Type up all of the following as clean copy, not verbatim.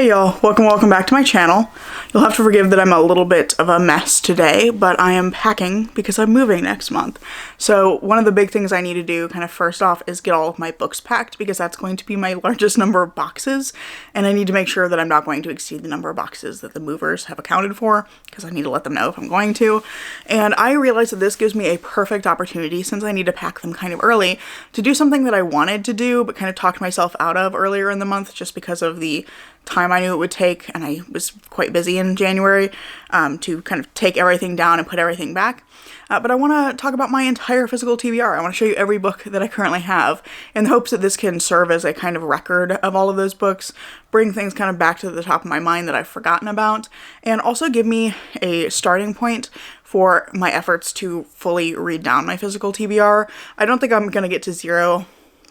Hey y'all, welcome back to my channel. You'll have to forgive that I'm a little bit of a mess today, but I am packing because I'm moving next month. So one of the big things I need to do kind of first off is get all of my books packed because that's going to be my largest number of boxes, and I need to make sure that I'm not going to exceed the number of boxes that the movers have accounted for because I need to let them know if I'm going to. And I realized that this gives me a perfect opportunity, since I need to pack them kind of early, to do something that I wanted to do but kind of talked myself out of earlier in the month just because of the time I knew it would take, and I was quite busy in January to kind of take everything down and put everything back. But I want to talk about my entire physical TBR. I want to show you every book that I currently have in the hopes that this can serve as a kind of record of all of those books, bring things kind of back to the top of my mind that I've forgotten about, and also give me a starting point for my efforts to fully read down my physical TBR. I don't think I'm going to get to zero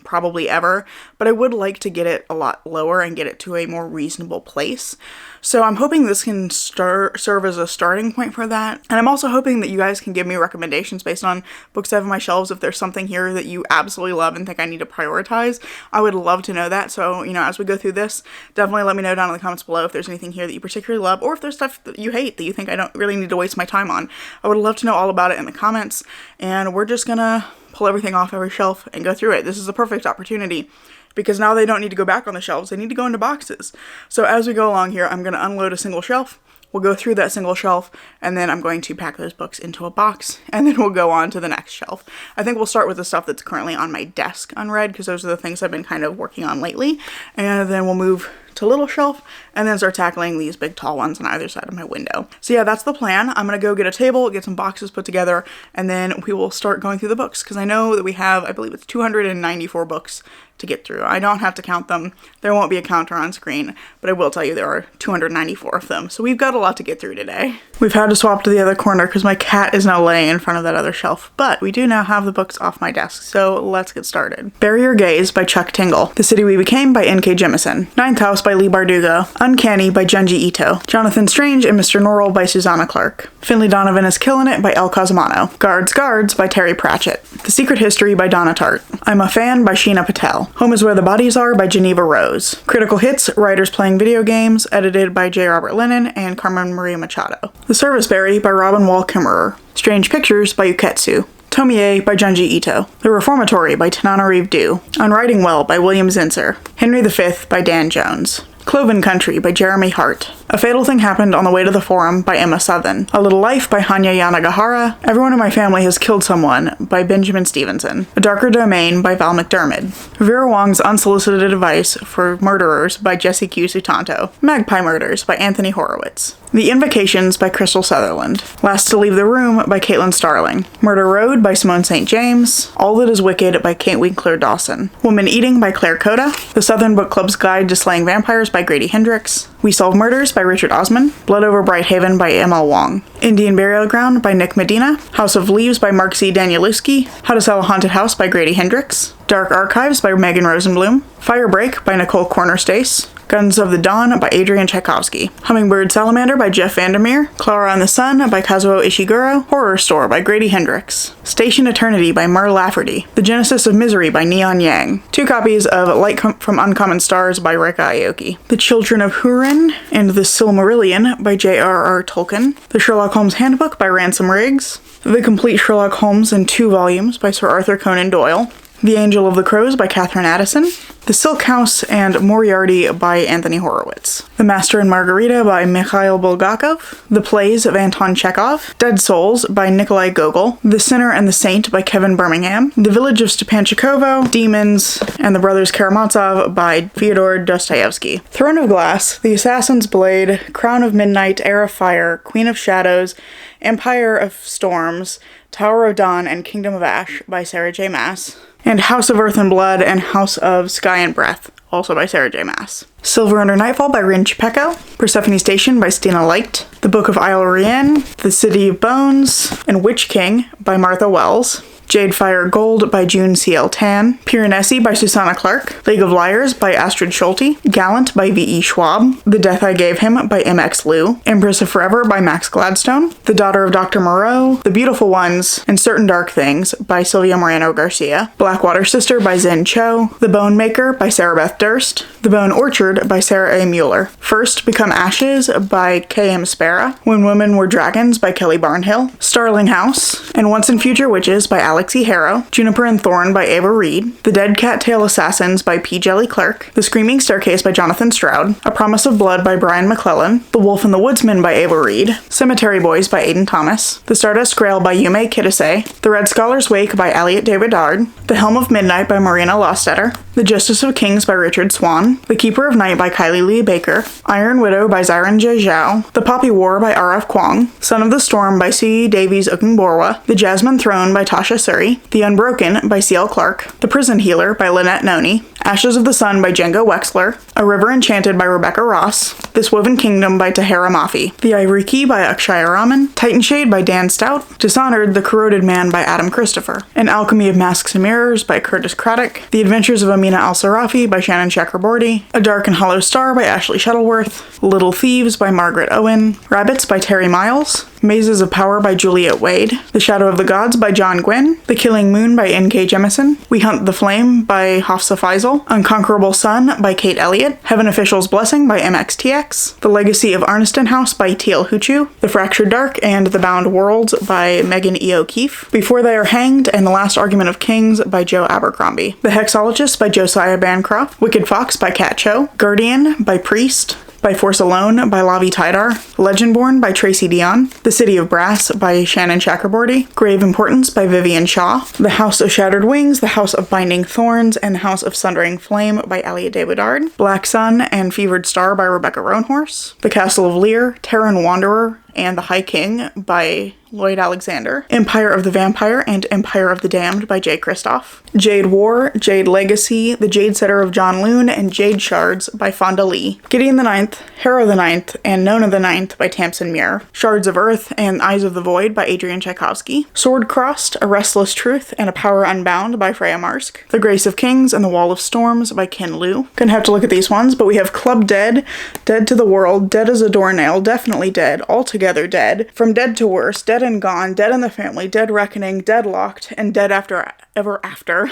probably ever, but I would like to get it a lot lower and get it to a more reasonable place. So I'm hoping this can serve as a starting point for that. And I'm also hoping that you guys can give me recommendations based on books I have on my shelves. If there's something here that you absolutely love and think I need to prioritize, I would love to know that. So, as we go through this, definitely let me know down in the comments below if there's anything here that you particularly love, or if there's stuff that you hate that you think I don't really need to waste my time on. I would love to know all about it in the comments, and we're just gonna pull everything off every shelf and go through it. This is a perfect opportunity because now they don't need to go back on the shelves. They need to go into boxes. So as we go along here, I'm going to unload a single shelf. We'll go through that single shelf, and then I'm going to pack those books into a box, and then we'll go on to the next shelf. I think we'll start with the stuff that's currently on my desk unread, because those are the things I've been kind of working on lately, and then we'll move to little shelf, and then start tackling these big tall ones on either side of my window. So yeah, that's the plan. I'm gonna go get a table, get some boxes put together, and then we will start going through the books, because I know that we have, I believe it's 294 books to get through. I don't have to count them. There won't be a counter on screen, but I will tell you there are 294 of them. So we've got a lot to get through today. We've had to swap to the other corner because my cat is now laying in front of that other shelf, but we do now have the books off my desk, so let's get started. Bury Your Gaze by Chuck Tingle. The City We Became by N.K. Jemisin. Ninth House by Leigh Bardugo. Uncanny by Junji Ito. Jonathan Strange and Mr. Norrell by Susanna Clarke. Finley Donovan is Killin' It by El Cosmano. Guards by Terry Pratchett. The Secret History by Donna Tartt. I'm a Fan by Sheena Patel. Home is Where the Bodies Are by Geneva Rose. Critical Hits, Writers Playing Video Games, edited by J. Robert Lennon and Carmen Maria Machado. The Serviceberry by Robin Wall Kimmerer. Strange Pictures by Uketsu. Tomie by Junji Ito. The Reformatory by Tananarive Due. Unwriting Well by William Zinsser. Henry V by Dan Jones. Cloven Country by Jeremy Hart. A Fatal Thing Happened on the Way to the Forum by Emma Southon. A Little Life by Hanya Yanagihara. Everyone in My Family Has Killed Someone by Benjamin Stevenson. A Darker Domain by Val McDermid. Vera Wong's Unsolicited Advice for Murderers by Jesse Q. Sutanto. Magpie Murders by Anthony Horowitz. The Invocations by Crystal Sutherland. Last to Leave the Room by Caitlin Starling. Murder Road by Simone St. James. All That Is Wicked by Kate Winkler Dawson. Woman Eating by Claire Coda. The Southern Book Club's Guide to Slaying Vampires by Grady Hendrix. We Solve Murders by Richard Osman. Blood Over Bright Haven by M.L. Wong. Indian Burial Ground by Nick Medina. House of Leaves by Mark C. Danielewski. How to Sell a Haunted House by Grady Hendrix. Dark Archives by Megan Rosenblum. Firebreak by Nicole Cornerstace. Guns of the Dawn by Adrian Tchaikovsky. Hummingbird Salamander by Jeff Vandermeer. Clara and the Sun by Kazuo Ishiguro. Horror Store by Grady Hendrix. Station Eternity by Mur Lafferty. The Genesis of Misery by Neon Yang. 2 copies of Light from Uncommon Stars by Rika Aoki. The Children of Hurin and the Silmarillion by J.R.R. Tolkien. The Sherlock Holmes Handbook by Ransom Riggs. The Complete Sherlock Holmes in 2 volumes by Sir Arthur Conan Doyle. The Angel of the Crows by Catherine Addison. The Silk House and Moriarty by Anthony Horowitz. The Master and Margarita by Mikhail Bulgakov. The Plays of Anton Chekhov. Dead Souls by Nikolai Gogol. The Sinner and the Saint by Kevin Birmingham. The Village of Stepanchikovo. Demons and the Brothers Karamazov by Fyodor Dostoevsky. Throne of Glass. The Assassin's Blade. Crown of Midnight. Heir of Fire. Queen of Shadows. Empire of Storms. Tower of Dawn and Kingdom of Ash by Sarah J. Maas. And House of Earth and Blood and House of Sky and Breath, also by Sarah J. Maas. Silver Under Nightfall by Rin Chipeko. Persephone Station by Stina Light. The Book of Isle Rien. The City of Bones. And Witch King by Martha Wells. Jade Fire Gold by June C.L. Tan, Piranesi by Susanna Clark, League of Liars by Astrid Schulte, Gallant by V.E. Schwab, The Death I Gave Him by M.X. Liu, Empress of Forever by Max Gladstone, The Daughter of Dr. Moreau, The Beautiful Ones, and Certain Dark Things by Sylvia Moreno Garcia, Blackwater Sister by Zen Cho, The Bone Maker by Sarah Beth Durst, The Bone Orchard by Sarah A. Mueller, First Become Ashes by K.M. Sparra, When Women Were Dragons by Kelly Barnhill, Starling House, and Once and Future Witches by Alex E. Harrow, Juniper and Thorn by Ava Reed, The Dead Cattail Assassins by P. Jelly Clark, The Screaming Staircase by Jonathan Stroud, A Promise of Blood by Brian McClellan, The Wolf and the Woodsman by Ava Reed, Cemetery Boys by Aidan Thomas, The Stardust Grail by Yume Kitase, The Red Scholar's Wake by Elliot David Dard, The Helm of Midnight by Marina Lostetter, The Justice of Kings by Richard Swan, The Keeper of Night by Kylie Lee Baker, Iron Widow by Xiron J. Zhao, The Poppy War by R.F. Kwong, Son of the Storm by C. Davies Okungborwa, The Jasmine Throne by Tasha Suri, The Unbroken by C.L. Clark, The Prison Healer by Lynette Noni, Ashes of the Sun by Django Wexler, A River Enchanted by Rebecca Ross, This Woven Kingdom by Tahara Mafi, The Ivory Key by Akshaya Raman, Titanshade by Dan Stout, Dishonored, The Corroded Man by Adam Christopher, An Alchemy of Masks and Mirrors by Curtis Craddock, The Adventures of Amina Al-Sarafi by Shannon Chakraborty, A Dark and Hollow Star by Ashley Shuttleworth, Little Thieves by Margaret Owen, Rabbits by Terry Miles, Mazes of Power by Juliet Wade, The Shadow of the Gods by John Gwynn, The Killing Moon by N.K. Jemisin, We Hunt the Flame by Hafsa Faisal, Unconquerable Sun by Kate Elliott, Heaven Official's Blessing by MXTX, The Legacy of Arniston House by T.L. Huchu, The Fractured Dark and The Bound Worlds by Megan E. O'Keefe, Before They Are Hanged and The Last Argument of Kings by Joe Abercrombie, The Hexologist by Josiah Bancroft, Wicked Fox by Kat Cho, Guardian by Priest, by Force Alone by Lavi Tidar, Legendborn by Tracy Dion, The City of Brass by Shannon Chakraborty, Grave Importance by Vivian Shaw, The House of Shattered Wings, The House of Binding Thorns, and The House of Sundering Flame by Elliot Davidard, Black Sun and Fevered Star by Rebecca Roanhorse, The Castle of Lear, Terran Wanderer, and The High King by Lloyd Alexander, Empire of the Vampire and Empire of the Damned by Jay Kristoff, Jade War, Jade Legacy, The Jade Setter of John Loon, and Jade Shards by Fonda Lee, Gideon the Ninth, Harrow the Ninth, and Nona the Ninth by Tamsin Muir, Shards of Earth and Eyes of the Void by Adrian Tchaikovsky, Sword Crossed, A Restless Truth, and A Power Unbound by Freya Marsk, The Grace of Kings and the Wall of Storms by Ken Liu. Gonna have to look at these ones, but we have Club Dead, Dead to the World, Dead as a Doornail, Definitely Dead, Altogether Dead, From Dead to Worse, Dead and Gone, Dead in the Family, Dead Reckoning, Deadlocked, and Dead Ever After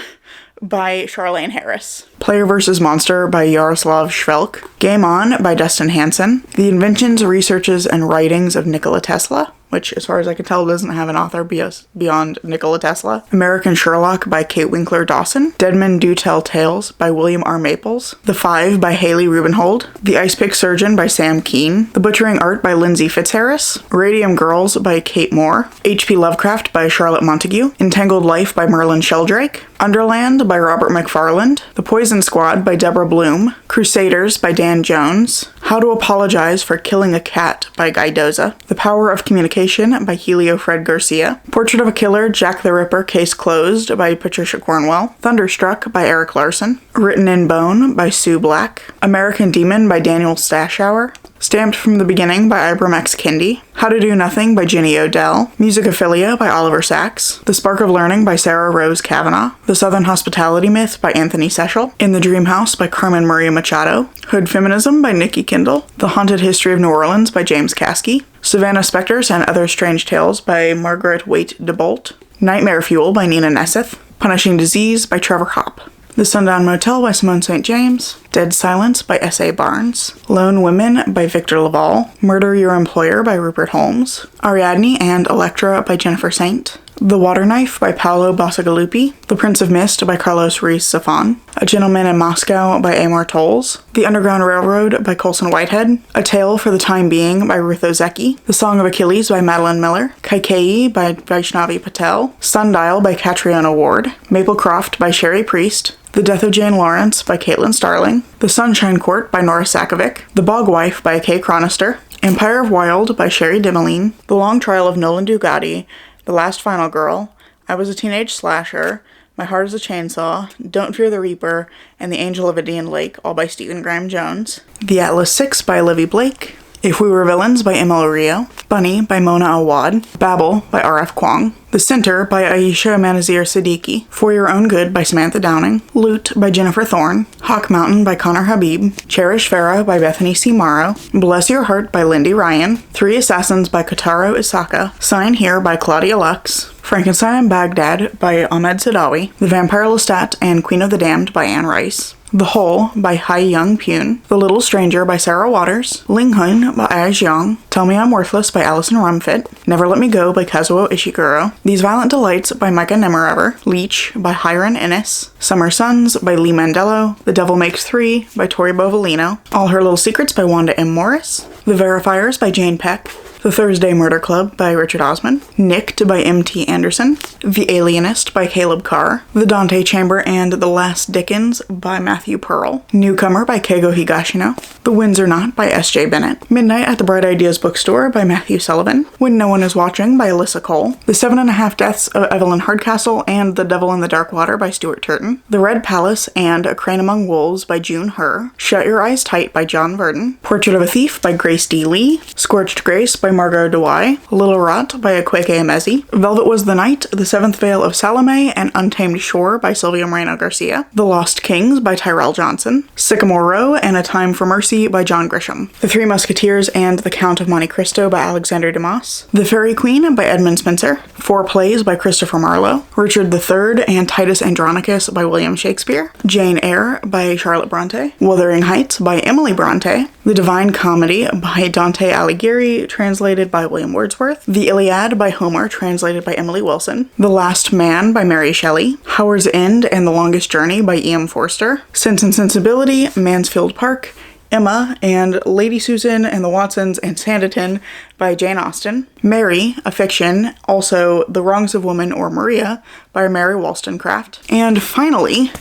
by Charlene Harris. Player vs. Monster by Yaroslav Shvelk. Game On by Dustin Hanson. The Inventions, Researches, and Writings of Nikola Tesla, which, as far as I can tell, doesn't have an author beyond Nikola Tesla. American Sherlock by Kate Winkler Dawson. Dead Men Do Tell Tales by William R. Maples. The Five by Haley Rubenhold. The Ice Pick Surgeon by Sam Keane. The Butchering Art by Lindsay Fitzharris. Radium Girls by Kate Moore. H.P. Lovecraft by Charlotte Montague. Entangled Life by Merlin Sheldrake. Underland by Robert McFarland. The Poison Squad by Deborah Bloom. Crusaders by Dan Jones. How to Apologize for Killing a Cat by Guy Doza. The Power of Communication by Helio Fred Garcia. Portrait of a Killer, Jack the Ripper, Case Closed by Patricia Cornwell. Thunderstruck by Eric Larson. Written in Bone by Sue Black. American Demon by Daniel Stashower. Stamped from the Beginning by Ibram X. Kendi. How to Do Nothing by Ginny Odell. Musicophilia by Oliver Sacks. The Spark of Learning by Sarah Rose Kavanaugh. The Southern Hospitality Myth by Anthony Seschel. In the Dream House by Carmen Maria Machado. Hood Feminism by Nikki Kindle. The Haunted History of New Orleans by James Caskey. Savannah Spectres and Other Strange Tales by Margaret Waite DeBolt. Nightmare Fuel by Nina Nesseth. Punishing Disease by Trevor Hopp. The Sundown Motel by Simone St. James. Dead Silence by S.A. Barnes. Lone Women by Victor Laval. Murder Your Employer by Rupert Holmes. Ariadne and Electra by Jennifer Saint. The Water Knife by Paolo Bacigalupi. The Prince of Mist by Carlos Ruiz Zafon. A Gentleman in Moscow by Amor Tolls. The Underground Railroad by Colson Whitehead. A Tale for the Time Being by Ruth Ozeki. The Song of Achilles by Madeline Miller. Kaikeyi by Vaishnavi Patel. Sundial by Catriona Ward. Maplecroft by Sherry Priest. The Death of Jane Lawrence by Caitlin Starling. The Sunshine Court by Nora Sakovic. The Bog Wife by Kay Chronister. Empire of Wild by Sherry Dimeline. The Long Trial of Nolan Dugatti. The Last Final Girl. I Was a Teenage Slasher. My Heart is a Chainsaw. Don't Fear the Reaper. And The Angel of Indian Lake, all by Stephen Graham Jones. The Atlas 6 by Livy Blake. If We Were Villains by Emma Rio. Bunny by Mona Awad, Babel by R.F. Kuang, The Center by Aisha Manazir Siddiqui, For Your Own Good by Samantha Downing, Loot by Jennifer Thorne, Hawk Mountain by Connor Habib, Cherish Farah by Bethany C. Morrow, Bless Your Heart by Lindy Ryan, Three Assassins by Kotaro Isaka, Sign Here by Claudia Lux, Frankenstein and Baghdad by Ahmed Sadawi, The Vampire Lestat and Queen of the Damned by Anne Rice, The Hole by Hai Young Pune, The Little Stranger by Sarah Waters, Ling Hun by Ai Jiang, Tell Me I'm Worthless by Alison Rumfit, Never Let Me Go by Kazuo Ishiguro, These Violent Delights by Micah Nemerever, Leech by Hiron Innes, Summer Suns by Lee Mandello, The Devil Makes Three by Tori Bovalino, All Her Little Secrets by Wanda M. Morris, The Verifiers by Jane Peck, The Thursday Murder Club by Richard Osman, Nicked by M.T. Anderson, The Alienist by Caleb Carr, The Dante Chamber and The Last Dickens by Matthew Pearl, Newcomer by Keigo Higashino, The Winds Are Not by S.J. Bennett, Midnight at the Bright Ideas Bookstore by Matthew Sullivan, When No One Is Watching by Alyssa Cole, The 7.5 Deaths of Evelyn Hardcastle and The Devil in the Dark Water by Stuart Turton, The Red Palace and A Crane Among Wolves by June Herr, Shut Your Eyes Tight by John Verdon, Portrait of a Thief by Grace D. Lee, Scorched Grace by Margot Dewey, Little Rot by Akweke Emezi, Velvet Was the Night, The Seventh Veil of Salome and Untamed Shore by Silvia Moreno Garcia, The Lost Kings by Tyrell Johnson, Sycamore Row and A Time for Mercy by John Grisham, The Three Musketeers and The Count of Monte Cristo by Alexander Dumas, The Fairy Queen by Edmund Spenser, Four Plays by Christopher Marlowe, Richard III and Titus Andronicus by William Shakespeare, Jane Eyre by Charlotte Bronte, Wuthering Heights by Emily Bronte, The Divine Comedy by Dante Alighieri, translated by William Wordsworth, The Iliad by Homer, translated by Emily Wilson, The Last Man by Mary Shelley, Howard's End and the Longest Journey by E.M. Forster, Sense and Sensibility, Mansfield Park, Emma and Lady Susan and the Watsons and Sanditon by Jane Austen, Mary, a fiction, also The Wrongs of Woman or Maria by Mary Wollstonecraft, and finally,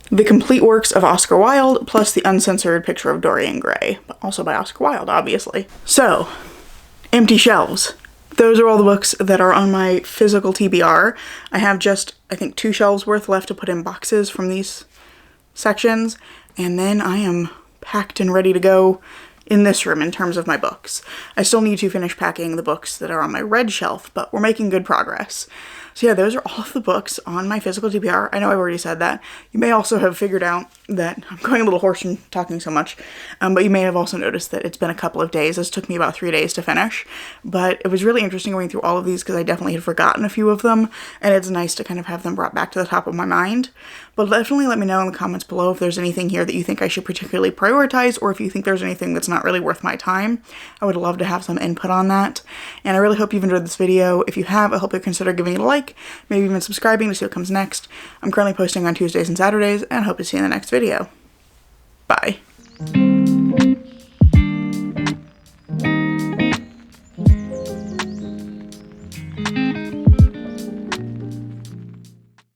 The Complete Works of Oscar Wilde, plus the uncensored picture of Dorian Gray, but also by Oscar Wilde, obviously. So, empty shelves. Those are all the books that are on my physical TBR. I have just, I think, 2 shelves worth left to put in boxes from these sections, and then I am packed and ready to go in this room in terms of my books. I still need to finish packing the books that are on my red shelf, but we're making good progress. So yeah, those are all of the books on my physical TBR. I know I've already said that. You may also have figured out that I'm going a little hoarse from talking so much, but you may have also noticed that it's been a couple of days. This took me about 3 days to finish, but it was really interesting going through all of these because I definitely had forgotten a few of them, and it's nice to kind of have them brought back to the top of my mind. But definitely let me know in the comments below if there's anything here that you think I should particularly prioritize, or if you think there's anything that's not really worth my time. I would love to have some input on that. And I really hope you've enjoyed this video. If you have, I hope you'll consider giving it a like, maybe even subscribing to see what comes next. I'm currently posting on Tuesdays and Saturdays, and hope to see you in the next video. Bye.